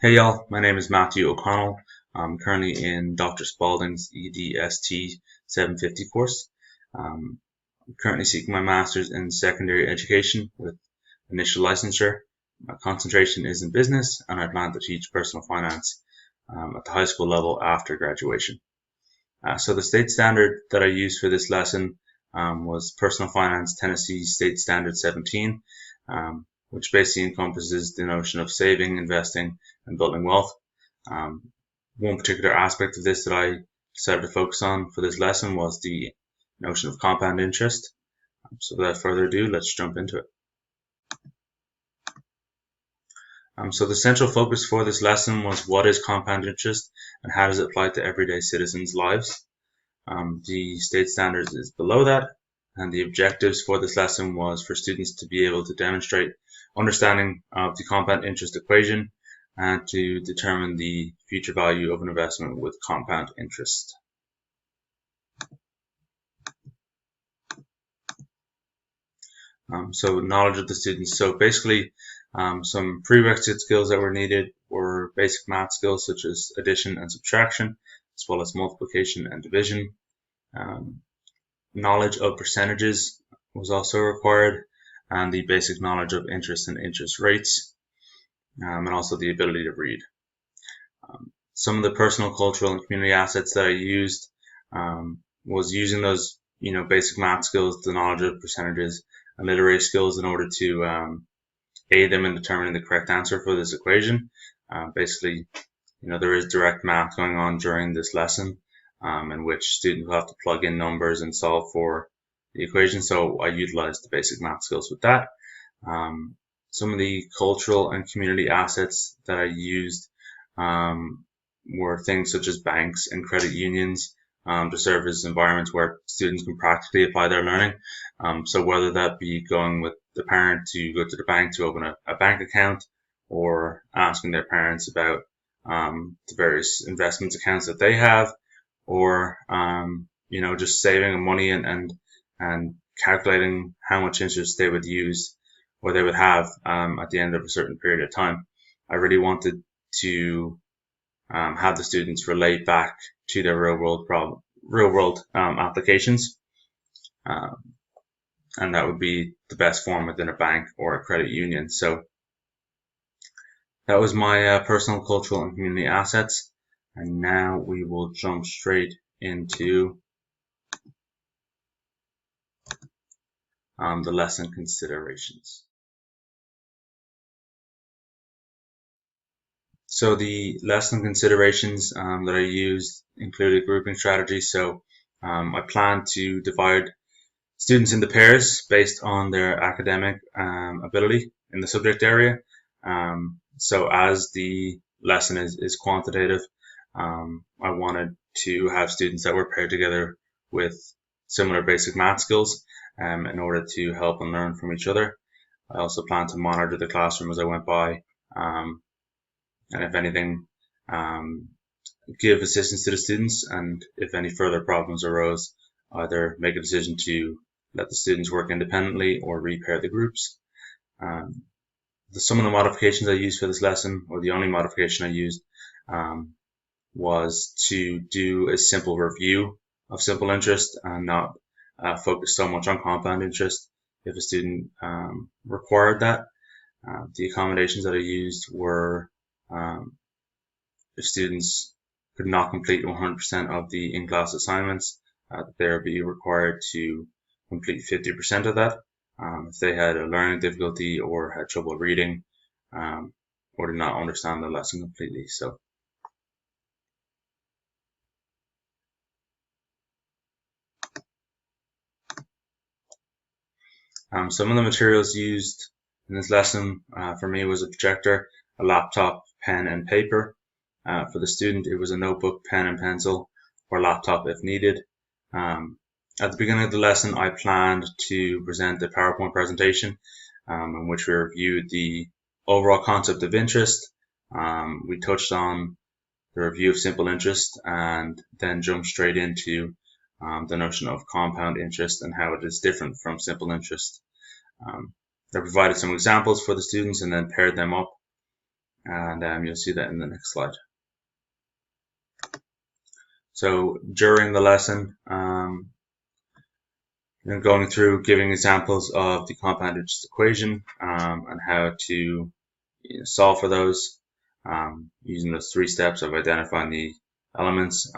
Hey y'all, my name is Matthew O'Connell. I'm currently in Dr. Spaulding's EDST 750 course. I'm currently seeking my master's in secondary education with initial licensure. My concentration is in business and I plan to teach personal finance at the high school level after graduation. So the state standard that I used for this lesson was Personal Finance Tennessee State Standard 17, which basically encompasses the notion of saving, investing, and building wealth. One particular aspect of this that I decided to focus on for this lesson was the notion of compound interest. So without further ado, let's jump into it. So the central focus for this lesson was what is compound interest and how does it apply to everyday citizens' lives. The state standards is below that, and the objectives for this lesson was for students to be able to demonstrate understanding of the compound interest equation and to determine the future value of an investment with compound interest. So knowledge of the students. So basically, some prerequisite skills that were needed were basic math skills such as addition and subtraction, as well as multiplication and division. Knowledge of percentages was also required, and the basic knowledge of interest and interest rates, and also the ability to read. Some of the personal, cultural, and community assets that I used was using those, basic math skills, the knowledge of percentages, and literary skills in order to aid them in determining the correct answer for this equation. Basically, there is direct math going on during this lesson, in which students will have to plug in numbers and solve for the equation. So I utilized the basic math skills with that. Some of the cultural and community assets that I used were things such as banks and credit unions to serve as environments where students can practically apply their learning. So whether that be going with the parent to go to the bank to open a bank account, or asking their parents about the various investments accounts that they have, or just saving money and calculating how much interest they would use or they would have at the end of a certain period of time. I really wanted to have the students relate back to their real world applications, and that would be the best form within a bank or a credit union. So that was my personal, cultural, and community assets. And now we will jump straight into the lesson considerations. So the lesson considerations that I used included grouping strategy. So I plan to divide students into pairs based on their academic ability in the subject area. So as the lesson is quantitative, I wanted to have students that were paired together with similar basic math skills in order to help and learn from each other. I also plan to monitor the classroom as I went by, and if anything, give assistance to the students, and if any further problems arose, either make a decision to let the students work independently or repair the groups. Some of the modifications I used for this lesson, or the only modification I used, was to do a simple review of simple interest and not focus so much on compound interest if a student required that. The accommodations that I used were if students could not complete 100% of the in-class assignments, they would be required to complete 50% of that. If they had a learning difficulty or had trouble reading, or did not understand the lesson completely. So some of the materials used in this lesson for me was a projector, a laptop, pen and paper. For the student, it was a notebook, pen and pencil, or laptop if needed. At the beginning of the lesson, I planned to present a PowerPoint presentation in which we reviewed the overall concept of interest. We touched on the review of simple interest and then jumped straight into the notion of compound interest and how it is different from simple interest. I provided some examples for the students and then paired them up and you'll see that in the next slide. So during the lesson, going through giving examples of the compound interest equation and how to solve for those using those 3 steps of identifying the elements,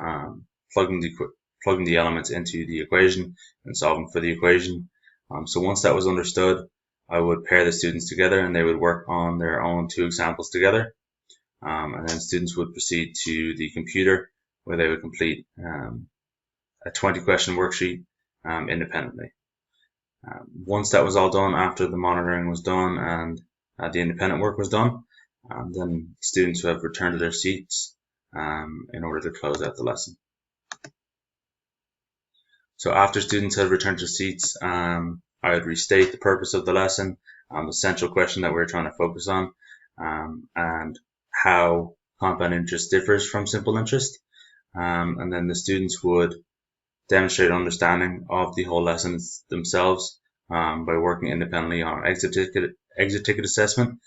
plugging the elements into the equation and solving for the equation. So once that was understood, I would pair the students together and they would work on their own 2 examples together. And then students would proceed to the computer where they would complete a 20-question worksheet independently. Once that was all done, after the monitoring was done and the independent work was done, then students who have returned to their seats in order to close out the lesson. So after students had returned to seats, I would restate the purpose of the lesson, the central question that we're trying to focus on, and how compound interest differs from simple interest. And then the students would demonstrate understanding of the whole lessons themselves by working independently on an exit ticket assessment,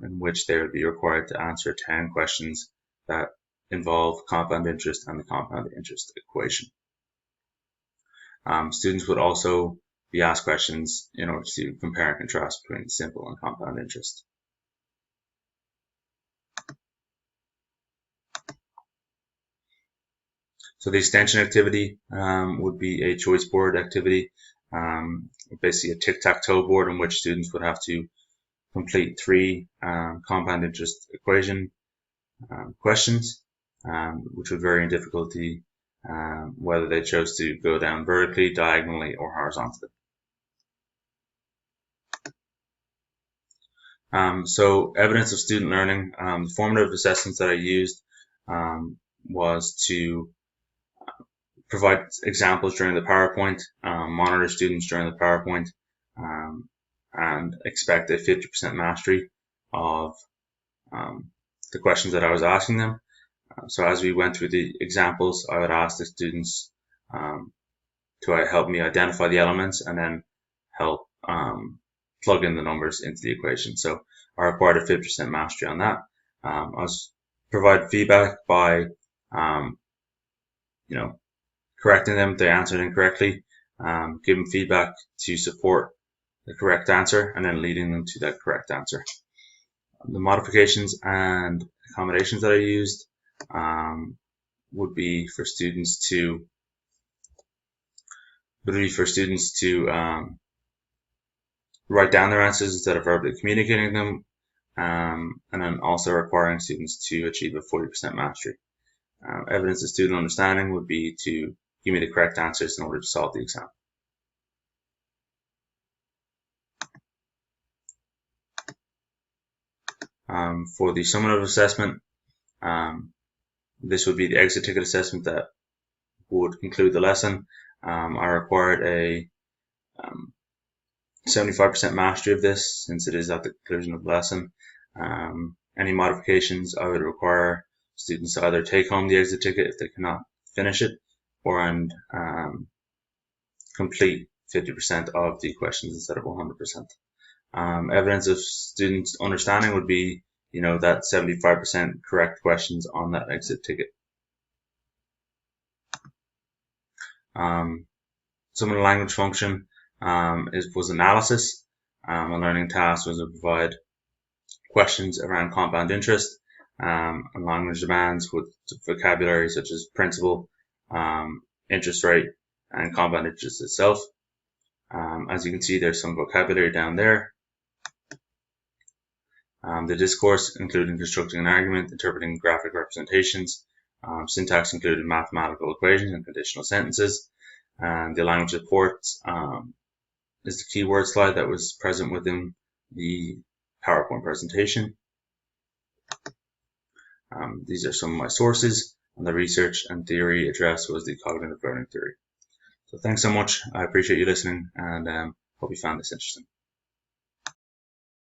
in which they would be required to answer 10 questions that involve compound interest and the compound interest equation. Students would also be asked questions in order to compare and contrast between simple and compound interest. So the extension activity would be a choice board activity, basically a tic-tac-toe board in which students would have to complete 3 compound interest equation questions, which would vary in difficulty whether they chose to go down vertically, diagonally, or horizontally. So evidence of student learning, the formative assessments that I used was to provide examples during the PowerPoint, monitor students during the PowerPoint, and expect a 50% mastery of the questions that I was asking them. So as we went through the examples, I would ask the students to help me identify the elements and then help plug in the numbers into the equation. So I required a 50% mastery on that. I was provide feedback by correcting them if they answered incorrectly, give them feedback to support the correct answer, and then leading them to that correct answer. The modifications and accommodations that I used would be for students to write down their answers instead of verbally communicating them, and then also requiring students to achieve a 40% mastery. Evidence of student understanding would be to give me the correct answers in order to solve the exam. For the summative assessment, this would be the exit ticket assessment that would conclude the lesson. I required a 75% mastery of this since it is at the conclusion of the lesson. Any modifications, I would require students to either take home the exit ticket if they cannot finish it, or complete 50% of the questions instead of 100%. Evidence of students' understanding would be, that 75% correct questions on that exit ticket. Some of the language function was analysis. A learning task was to provide questions around compound interest, and language demands with vocabulary such as principal, interest rate, and compound interest itself. As you can see, there's some vocabulary down there. The discourse included constructing an argument, interpreting graphic representations. Syntax included mathematical equations and conditional sentences. And the language reports is the keyword slide that was present within the PowerPoint presentation. These are some of my sources, and the research and theory addressed was the cognitive learning theory. So thanks so much. I appreciate you listening, and hope you found this interesting.